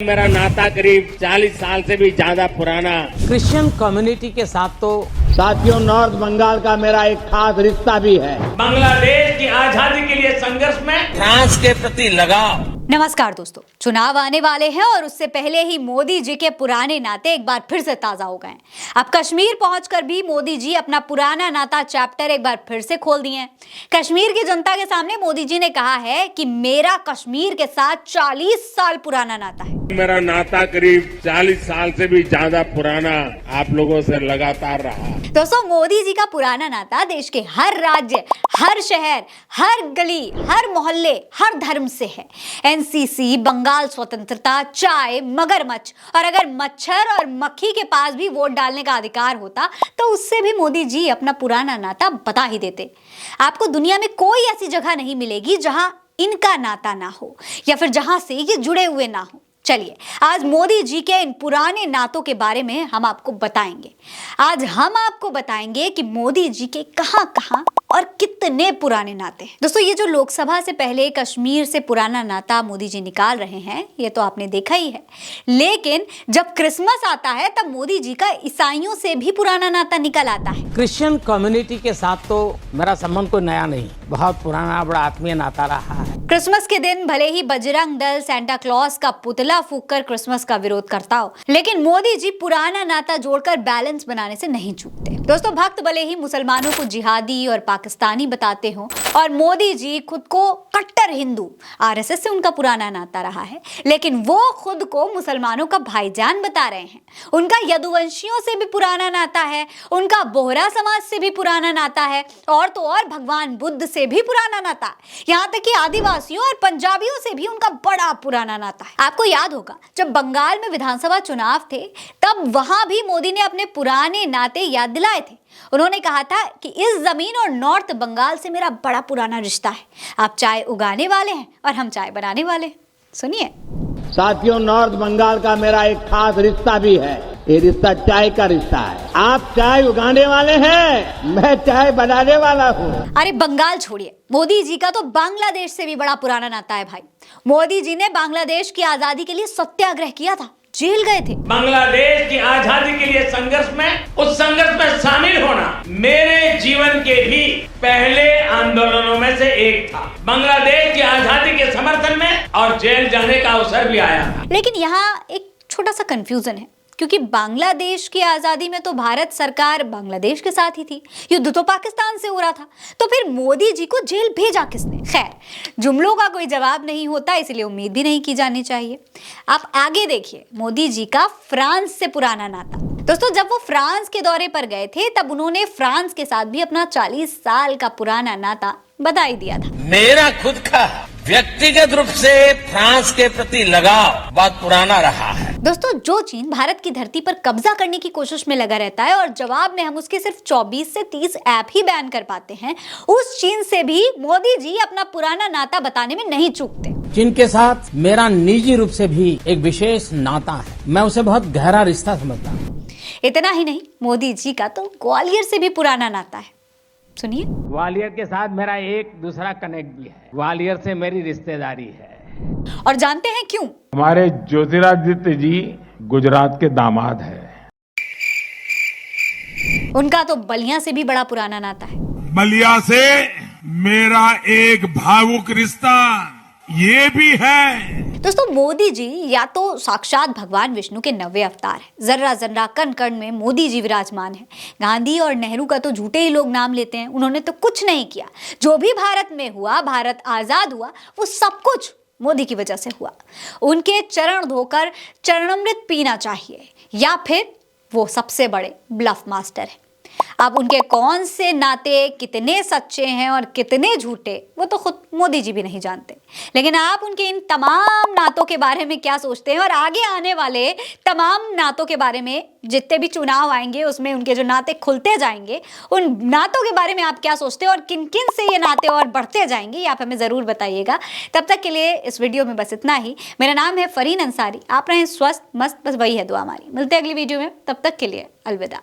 मेरा नाता करीब 40 साल से भी ज्यादा पुराना। क्रिश्चियन कम्युनिटी के साथ तो साथियों, नॉर्थ बंगाल का मेरा एक खास रिश्ता भी है। बांग्लादेश की आजादी के लिए संघर्ष में फ्रांस के प्रति लगाव। नमस्कार दोस्तों, चुनाव आने वाले हैं और उससे पहले ही मोदी जी के पुराने नाते एक बार फिर से ताजा हो गए हैं। अब कश्मीर पहुंचकर भी मोदी जी अपना पुराना नाता चैप्टर एक बार फिर से खोल दिए हैं। कश्मीर की जनता के सामने मोदी जी ने कहा है कि मेरा कश्मीर के साथ 40 साल पुराना नाता है। मेरा नाता करीब 40 साल से भी ज्यादा पुराना आप लोगों से लगातार रहा। दोस्तों, मोदी जी का पुराना नाता देश के हर राज्य, हर शहर, हर गली, हर मोहल्ले, हर धर्म से है। एनसीसी, बंगाल स्वतंत्रता, चाय, मगरमच्छ और अगर मच्छर और मक्खी के पास भी वोट डालने का अधिकार होता तो उससे भी मोदी जी अपना पुराना नाता बता ही देते। आपको दुनिया में कोई ऐसी जगह नहीं मिलेगी जहां इनका नाता ना हो या फिर जहां से ये जुड़े हुए ना हो। चलिए, आज मोदी जी के इन पुराने नातों के बारे में हम आपको बताएंगे। आज हम आपको बताएंगे कि मोदी जी के कहां-कहां और कितने पुराने नाते हैं। दोस्तों, ये जो लोकसभा से पहले कश्मीर से पुराना नाता मोदी जी निकाल रहे हैं, ये तो आपने देखा ही है। लेकिन जब क्रिसमस आता है तब मोदी जी का ईसाइयों से भी पुराना नाता निकल आता है। क्रिश्चियन कम्युनिटी के साथ तो मेरा संबंध कोई नया नहीं, बहुत पुराना बड़ा आत्मीय नाता रहा है। क्रिसमस के दिन भले ही बजरंग दल सेंटा क्लॉज का पुतला फूंककर क्रिसमस का विरोध करता हो, लेकिन मोदी जी पुराना नाता जोड़कर बैलेंस बनाने से नहीं चूकते। दोस्तों, भक्त भले ही मुसलमानों को जिहादी और पाकिस्तानी बताते हो और मोदी जी खुद को कट्टर हिंदू, आरएसएस से उनका पुराना नाता रहा है, लेकिन वो खुद को मुसलमानों का भाईजान बता रहे हैं। उनका यदुवंशियों से भी पुराना नाता है, उनका बोहरा समाज से भी पुराना नाता है और तो और भगवान बुद्ध से भी पुराना नाता है। यहाँ तक कि आदिवासियों और पंजाबियों से भी उनका बड़ा पुराना नाता है। आपको याद होगा, जब बंगाल में विधानसभा चुनाव थे तब वहां भी मोदी ने अपने पुराने नाते याद दिलाए थे। उन्होंने कहा था कि इस जमीन और नॉर्थ बंगाल से मेरा बड़ा पुराना रिश्ता है। आप चाय उगाने वाले हैं और हम चाय बनाने वाले हैं। सुनिए साथियों, नॉर्थ बंगाल का मेरा एक खास रिश्ता भी है। ये रिश्ता चाय का रिश्ता है। आप चाय उगाने वाले हैं, मैं चाय बनाने वाला हूँ। अरे बंगाल छोड़िए, मोदी जी का तो बांग्लादेश से भी बड़ा पुराना नाता है भाई। मोदी जी ने बांग्लादेश की आजादी के लिए सत्याग्रह किया था, जेल गए थे। बांग्लादेश की आजादी के लिए संघर्ष में, उस संघर्ष में शामिल होना मेरे जीवन के भी पहले आंदोलनों में से एक था। बांग्लादेश की आजादी के समर्थन में और जेल जाने का अवसर भी आया था। लेकिन यहाँ एक छोटा सा कंफ्यूजन है, क्योंकि बांग्लादेश की आजादी में तो भारत सरकार बांग्लादेश के साथ ही थी, युद्ध तो पाकिस्तान से हो रहा था, तो फिर मोदी जी को जेल भेजा किसने? खैर, जुमलों का कोई जवाब नहीं होता, इसलिए उम्मीद भी नहीं की जानी चाहिए। आप आगे देखिए, मोदी जी का फ्रांस से पुराना नाता। दोस्तों, जब वो फ्रांस के दौरे पर गए थे तब उन्होंने फ्रांस के साथ भी अपना 40 साल का पुराना नाता बता ही दिया था। मेरा खुद का व्यक्तिगत रूप से फ्रांस के प्रति लगाव बहुत पुराना रहा है। दोस्तों, जो चीन भारत की धरती पर कब्जा करने की कोशिश में लगा रहता है और जवाब में हम उसके सिर्फ 24 से 30 ऐप ही बैन कर पाते हैं, उस चीन से भी मोदी जी अपना पुराना नाता बताने में नहीं चूकते। चीन के साथ मेरा निजी रूप से भी एक विशेष नाता है, मैं उसे बहुत गहरा रिश्ता समझता हूँ। इतना ही नहीं, मोदी जी का तो ग्वालियर से भी पुराना नाता है। सुनिए, ग्वालियर के साथ मेरा एक दूसरा कनेक्ट भी है, ग्वालियर से मेरी रिश्तेदारी है। और जानते हैं क्यों? हमारे ज्योतिरादित्य जी गुजरात के दामाद हैं। उनका तो बलिया से भी बड़ा पुराना नाता है। बलिया से मेरा एक भावुक रिश्ता ये भी है। दोस्तों, मोदी जी या तो साक्षात भगवान विष्णु के 90 अवतार हैं। जर्रा जर्रा कण कण में मोदी जी विराजमान हैं। गांधी और नेहरू का तो झूठे ही लोग नाम लेते हैं, उन्होंने तो कुछ नहीं किया। जो भी भारत में हुआ, भारत आजाद हुआ, वो सब कुछ मोदी की वजह से हुआ। उनके चरण धोकर चरणामृत पीना चाहिए या फिर वो सबसे बड़े ब्लफ मास्टर हैं। अब उनके कौन से नाते कितने सच्चे हैं और कितने झूठे, वो तो खुद मोदी जी भी नहीं जानते। लेकिन आप उनके इन तमाम नातों के बारे में क्या सोचते हैं और आगे आने वाले तमाम नातों के बारे में, जितने भी चुनाव आएंगे उसमें उनके जो नाते खुलते जाएंगे, उन नातों के बारे में आप क्या सोचते हैं और किन किन से ये नाते और बढ़ते जाएंगे, ये आप हमें ज़रूर बताइएगा। तब तक के लिए इस वीडियो में बस इतना ही। मेरा नाम है फरीन अंसारी। आप रहें स्वस्थ मस्त, बस वही है दुआ हमारी। मिलते हैं अगली वीडियो में, तब तक के लिए अलविदा।